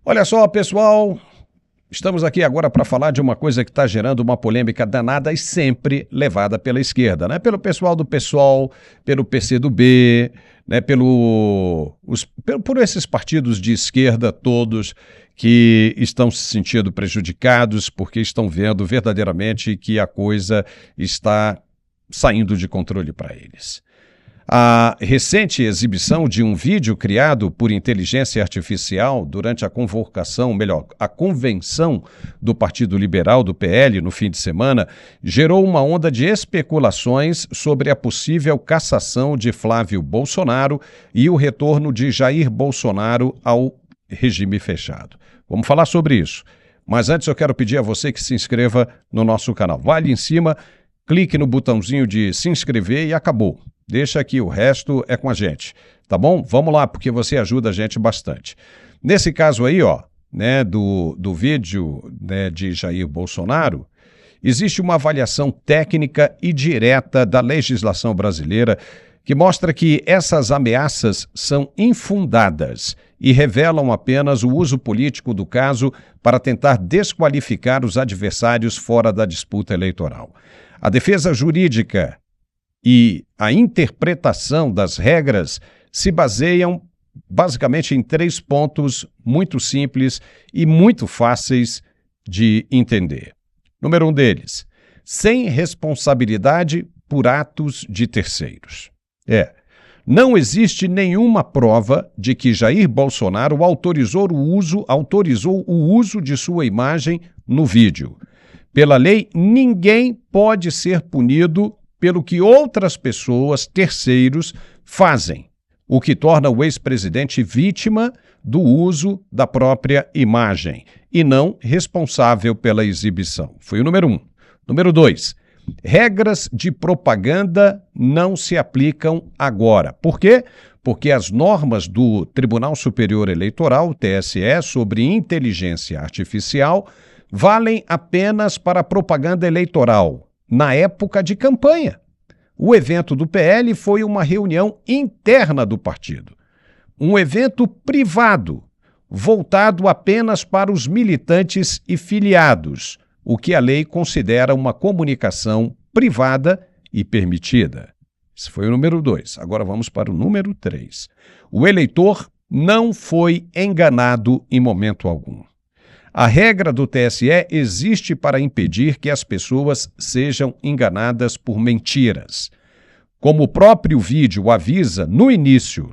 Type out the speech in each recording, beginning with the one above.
Olha só, pessoal, estamos aqui agora para falar de uma coisa que está gerando uma polêmica danada e sempre levada pela esquerda, né? Pelo pessoal do PSOL, pelo PCdoB, né? Por esses partidos de esquerda todos que estão se sentindo prejudicados porque estão vendo verdadeiramente que a coisa está saindo de controle para eles. A recente exibição de um vídeo criado por inteligência artificial durante a convenção do Partido Liberal do PL no fim de semana gerou uma onda de especulações sobre a possível cassação de Flávio Bolsonaro e o retorno de Jair Bolsonaro ao regime fechado. Vamos falar sobre isso. Mas antes eu quero pedir a você que se inscreva no nosso canal. Vai ali em cima, clique no botãozinho de se inscrever e acabou. Deixa aqui, o resto é com a gente, tá bom? Vamos lá, porque você ajuda a gente bastante. Nesse caso aí, ó, né, do vídeo, né, de Jair Bolsonaro, existe uma avaliação técnica e direta da legislação brasileira que mostra que essas ameaças são infundadas e revelam apenas o uso político do caso para tentar desqualificar os adversários fora da disputa eleitoral. A defesa jurídica e a interpretação das regras se baseiam basicamente em 3 pontos muito simples e muito fáceis de entender. Número 1 deles, sem responsabilidade por atos de terceiros. Não existe nenhuma prova de que Jair Bolsonaro autorizou o uso de sua imagem no vídeo. Pela lei, ninguém pode ser punido pelo que outras pessoas, terceiros, fazem, o que torna o ex-presidente vítima do uso da própria imagem e não responsável pela exibição. Foi o número 1. Número 2, regras de propaganda não se aplicam agora. Por quê? Porque as normas do Tribunal Superior Eleitoral, TSE, sobre inteligência artificial, valem apenas para propaganda eleitoral, na época de campanha. O evento do PL foi uma reunião interna do partido. Um evento privado, voltado apenas para os militantes e filiados, o que a lei considera uma comunicação privada e permitida. Esse foi o número 2. Agora vamos para o número 3. O eleitor não foi enganado em momento algum. A regra do TSE existe para impedir que as pessoas sejam enganadas por mentiras. Como o próprio vídeo avisa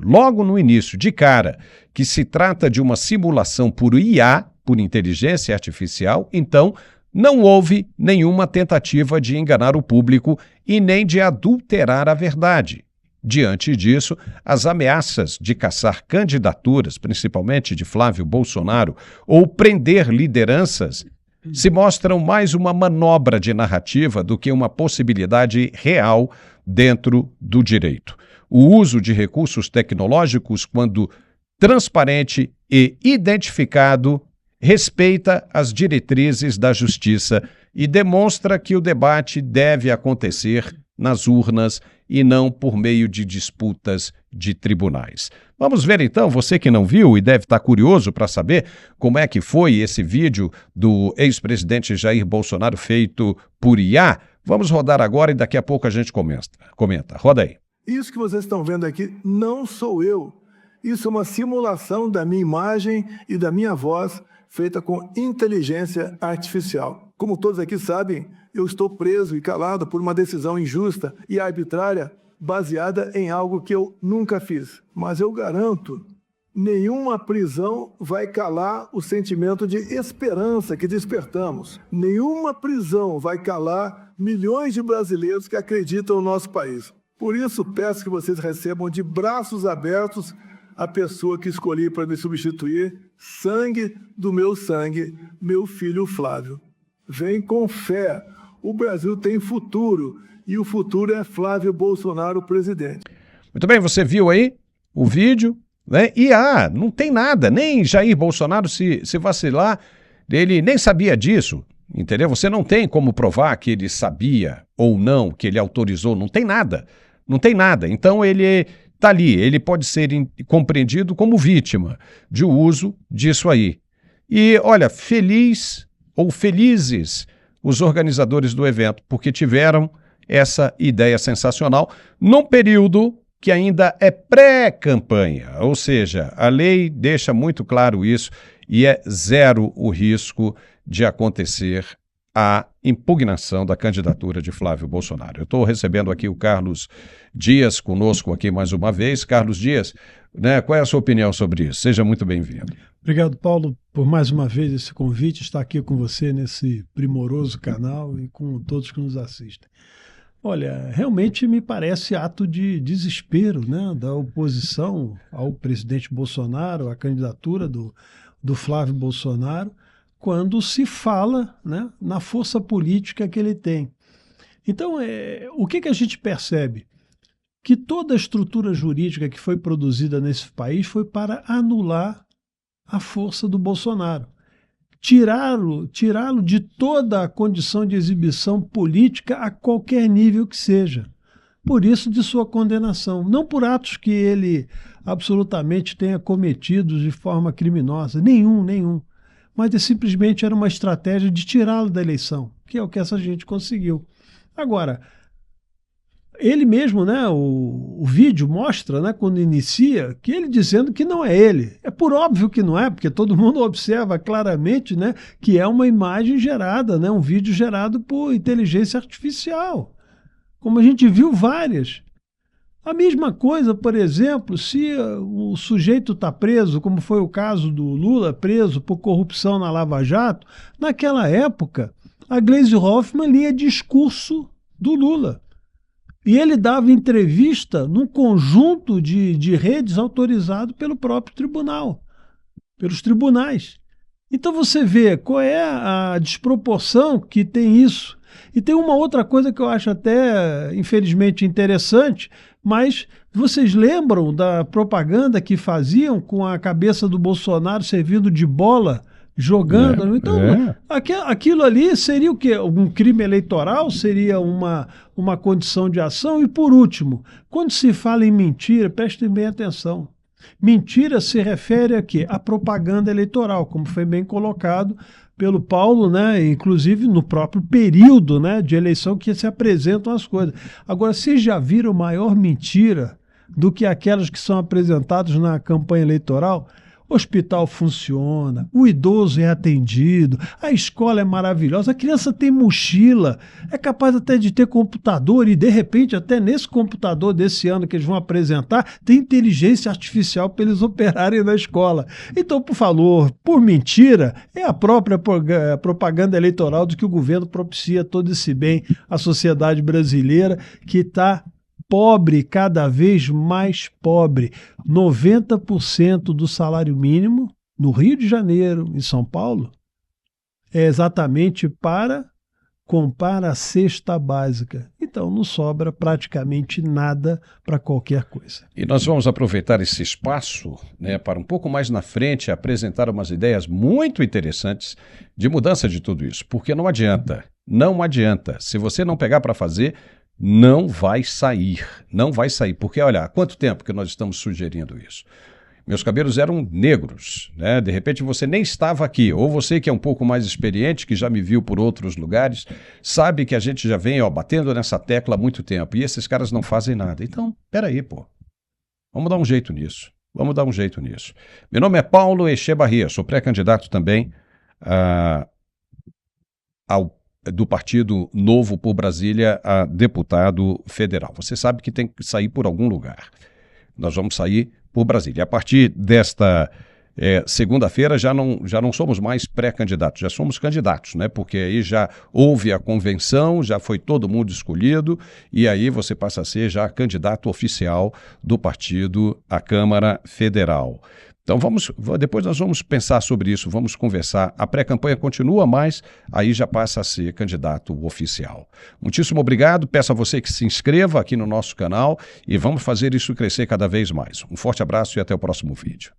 logo no início, de cara, que se trata de uma simulação por IA, por inteligência artificial, então não houve nenhuma tentativa de enganar o público e nem de adulterar a verdade. Diante disso, as ameaças de caçar candidaturas, principalmente de Flávio Bolsonaro, ou prender lideranças, se mostram mais uma manobra de narrativa do que uma possibilidade real dentro do direito. O uso de recursos tecnológicos, quando transparente e identificado, respeita as diretrizes da justiça e demonstra que o debate deve acontecer nas urnas e não por meio de disputas de tribunais. Vamos ver então, você que não viu e deve estar curioso para saber como é que foi esse vídeo do ex-presidente Jair Bolsonaro feito por IA. Vamos rodar agora e daqui a pouco a gente comenta. Roda aí. Isso que vocês estão vendo aqui não sou eu. Isso é uma simulação da minha imagem e da minha voz feita com inteligência artificial. Como todos aqui sabem, eu estou preso e calado por uma decisão injusta e arbitrária baseada em algo que eu nunca fiz. Mas eu garanto, nenhuma prisão vai calar o sentimento de esperança que despertamos. Nenhuma prisão vai calar milhões de brasileiros que acreditam no nosso país. Por isso, peço que vocês recebam de braços abertos a pessoa que escolhi para me substituir, sangue do meu sangue, meu filho Flávio. Vem com fé. O Brasil tem futuro e o futuro é Flávio Bolsonaro, presidente. Muito bem, você viu aí o vídeo, né? E não tem nada, nem Jair Bolsonaro se vacilar, ele nem sabia disso, entendeu? Você não tem como provar que ele sabia ou não, que ele autorizou, não tem nada. Então ele está ali, ele pode ser compreendido como vítima de uso disso aí. E, olha, feliz ou felizes os organizadores do evento, porque tiveram essa ideia sensacional num período que ainda é pré-campanha, ou seja, a lei deixa muito claro isso e é zero o risco de acontecer a impugnação da candidatura de Flávio Bolsonaro. Eu estou recebendo aqui o Carlos Dias conosco aqui mais uma vez. Carlos Dias, né, qual é a sua opinião sobre isso? Seja muito bem-vindo. Obrigado, Paulo, por mais uma vez esse convite, estar aqui com você nesse primoroso canal e com todos que nos assistem. Olha, realmente me parece ato de desespero, né, da oposição ao presidente Bolsonaro, à candidatura do Flávio Bolsonaro, quando se fala, né, na força política que ele tem. Então, o que a gente percebe? Que toda a estrutura jurídica que foi produzida nesse país foi para anular a força do Bolsonaro. Tirá-lo de toda a condição de exibição política a qualquer nível que seja. Por isso, de sua condenação. Não por atos que ele absolutamente tenha cometido de forma criminosa. Nenhum. Mas simplesmente era uma estratégia de tirá-lo da eleição, que é o que essa gente conseguiu. Agora, ele mesmo, né, o vídeo mostra, né, quando inicia, que ele dizendo que não é ele. É por óbvio que não é, porque todo mundo observa claramente, né, que é uma imagem gerada, né, um vídeo gerado por inteligência artificial, como a gente viu várias. A mesma coisa, por exemplo, se o sujeito está preso, como foi o caso do Lula, preso por corrupção na Lava Jato, naquela época, a Gleisi Hoffmann lia discurso do Lula. E ele dava entrevista num conjunto de redes autorizado pelo próprio tribunal, pelos tribunais. Então você vê qual é a desproporção que tem isso. E tem uma outra coisa que eu acho até, infelizmente, interessante, mas vocês lembram da propaganda que faziam com a cabeça do Bolsonaro servindo de bola, jogando? Então, aquilo ali seria o quê? Um crime eleitoral? Seria uma condição de ação? E, por último, quando se fala em mentira, prestem bem atenção. Mentira se refere a quê? A propaganda eleitoral, como foi bem colocado pelo Paulo, né? Inclusive no próprio período, né, de eleição que se apresentam as coisas. Agora, vocês já viram maior mentira do que aquelas que são apresentadas na campanha eleitoral? O hospital funciona, o idoso é atendido, a escola é maravilhosa, a criança tem mochila, é capaz até de ter computador e, de repente, até nesse computador desse ano que eles vão apresentar, tem inteligência artificial para eles operarem na escola. Então, por favor, por mentira, é a própria propaganda eleitoral de que o governo propicia todo esse bem à sociedade brasileira que está pobre, cada vez mais pobre. 90% do salário mínimo no Rio de Janeiro, em São Paulo, é exatamente para comprar a cesta básica. Então não sobra praticamente nada para qualquer coisa. E nós vamos aproveitar esse espaço, né, para um pouco mais na frente apresentar umas ideias muito interessantes de mudança de tudo isso. Porque não adianta. Se você não pegar para fazer, não vai sair, porque olha, há quanto tempo que nós estamos sugerindo isso? Meus cabelos eram negros, né? De repente você nem estava aqui, ou você que é um pouco mais experiente, que já me viu por outros lugares, sabe que a gente já vem batendo nessa tecla há muito tempo, e esses caras não fazem nada. Então, peraí, vamos dar um jeito nisso, Meu nome é Paulo Echevarria, sou pré-candidato também do Partido Novo por Brasília a deputado federal. Você sabe que tem que sair por algum lugar. Nós vamos sair por Brasília. A partir desta segunda-feira já não somos mais pré-candidatos, já somos candidatos, né? Porque aí já houve a convenção, já foi todo mundo escolhido e aí você passa a ser já candidato oficial do partido à Câmara Federal. Então depois nós vamos pensar sobre isso, vamos conversar. A pré-campanha continua, mas aí já passa a ser candidato oficial. Muitíssimo obrigado, peço a você que se inscreva aqui no nosso canal e vamos fazer isso crescer cada vez mais. Um forte abraço e até o próximo vídeo.